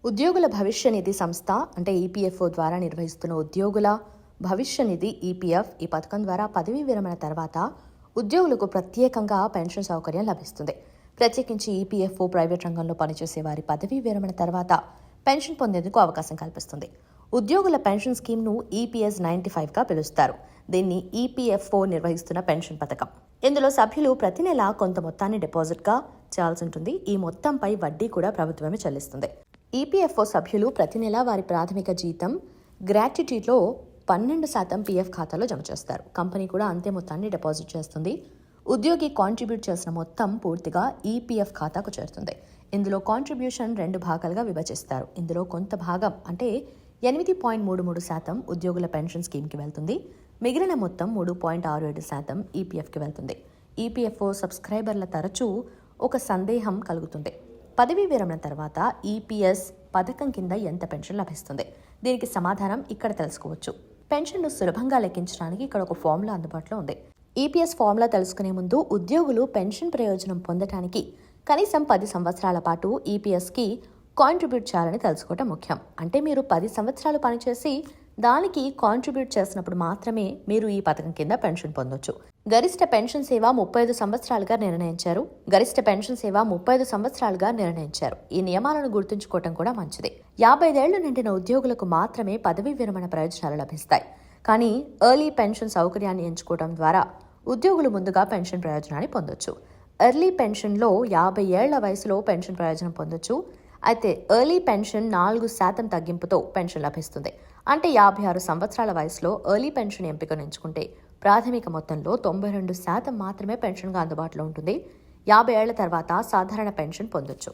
ఉద్యోగుల భవిష్య నిధి సంస్థ అంటే ఈపీఎఫ్ఓ ద్వారా నిర్వహిస్తున్న ఉద్యోగుల భవిష్య నిధి ఈపీఎఫ్ ఈ పథకం ద్వారా పదవీ విరమణ తర్వాత ఉద్యోగులకు ప్రత్యేకంగా పెన్షన్ సౌకర్యం లభిస్తుంది. ప్రత్యేకించి ఈపీఎఫ్ఓ ప్రైవేట్ రంగంలో పనిచేసే వారి పదవీ విరమణ తర్వాత పెన్షన్ పొందేందుకు అవకాశం కల్పిస్తుంది. ఉద్యోగుల పెన్షన్ స్కీమ్ను ఈపీఎస్ 95గా పిలుస్తారు. దీన్ని ఈపీఎఫ్ఓ నిర్వహిస్తున్న పెన్షన్ పథకం. ఇందులో సభ్యులు ప్రతి నెల కొంత మొత్తాన్ని డిపాజిట్గా చేయాల్సి ఉంటుంది. ఈ మొత్తంపై వడ్డీ కూడా ప్రభుత్వమే చెల్లిస్తుంది. ఈపీఎఫ్ఓ సభ్యులు ప్రతి నెల వారి ప్రాథమిక జీతం గ్రాట్యుటీలో 12% పీఎఫ్ ఖాతాలో జమ చేస్తారు. కంపెనీ కూడా అంతే మొత్తాన్ని డిపాజిట్ చేస్తుంది. ఉద్యోగి కాంట్రిబ్యూట్ చేసిన మొత్తం పూర్తిగా ఈపీఎఫ్ ఖాతాకు చేరుతుంది. ఇందులో కాంట్రిబ్యూషన్ 2 భాగాలుగా విభజిస్తారు. ఇందులో కొంత భాగం అంటే 8.33% ఉద్యోగుల పెన్షన్ స్కీమ్కి వెళ్తుంది. మిగిలిన మొత్తం 3.67% ఈపీఎఫ్కి వెళ్తుంది. ఈపీఎఫ్ఓ సబ్స్క్రైబర్ల తరచూ ఒక సందేహం కలుగుతుంది. పదవీ విరమణ తర్వాత ఈపీఎస్ పథకం కింద ఎంత పెన్షన్ లభిస్తుంది? దీనికి సమాధానం ఇక్కడ తెలుసుకోవచ్చు. పెన్షన్ను సులభంగా లెక్కించడానికి ఇక్కడ ఒక ఫార్ములా అందుబాటులో ఉంది. ఈపీఎస్ ఫార్ములా తెలుసుకునే ముందు ఉద్యోగులు పెన్షన్ ప్రయోజనం పొందటానికి కనీసం 10 సంవత్సరాల పాటు ఈపీఎస్కి కాంట్రిబ్యూట్ చేయాలని తెలుసుకోవటం ముఖ్యం. అంటే మీరు 10 సంవత్సరాలు పనిచేసి దానికి కాంట్రిబ్యూట్ చేసినప్పుడు మాత్రమే మీరు ఈ పథకం కింద పెన్షన్ పొందొచ్చు. గరిష్ట పెన్షన్ సేవ 35 సంవత్సరాలుగా నిర్ణయించారు. ఈ నియమాలను గుర్తుంచుకోవటం కూడా మంచిది. 55 ఏళ్లు నిండిన ఉద్యోగులకు మాత్రమే పదవీ విరమణ ప్రయోజనాలు లభిస్తాయి. కానీ ఎర్లీ పెన్షన్ సౌకర్యాన్ని ఎంచుకోవడం ద్వారా ఉద్యోగులు ముందుగా పెన్షన్ ప్రయోజనాన్ని పొందొచ్చు. ఎర్లీ పెన్షన్లో 50 ఏళ్ల వయసులో పెన్షన్ ప్రయోజనం పొందొచ్చు. అయితే ఎర్లీ పెన్షన్ 4% తగ్గింపుతో పెన్షన్ లభిస్తుంది. అంటే 56 సంవత్సరాల వయసులో ఎర్లీ పెన్షన్ ఎంపికను ఎంచుకుంటే ప్రాథమిక మొత్తంలో 92% మాత్రమే పెన్షన్గా అందుబాటులో ఉంటుంది. 50 ఏళ్ల తర్వాత సాధారణ పెన్షన్ పొందొచ్చు.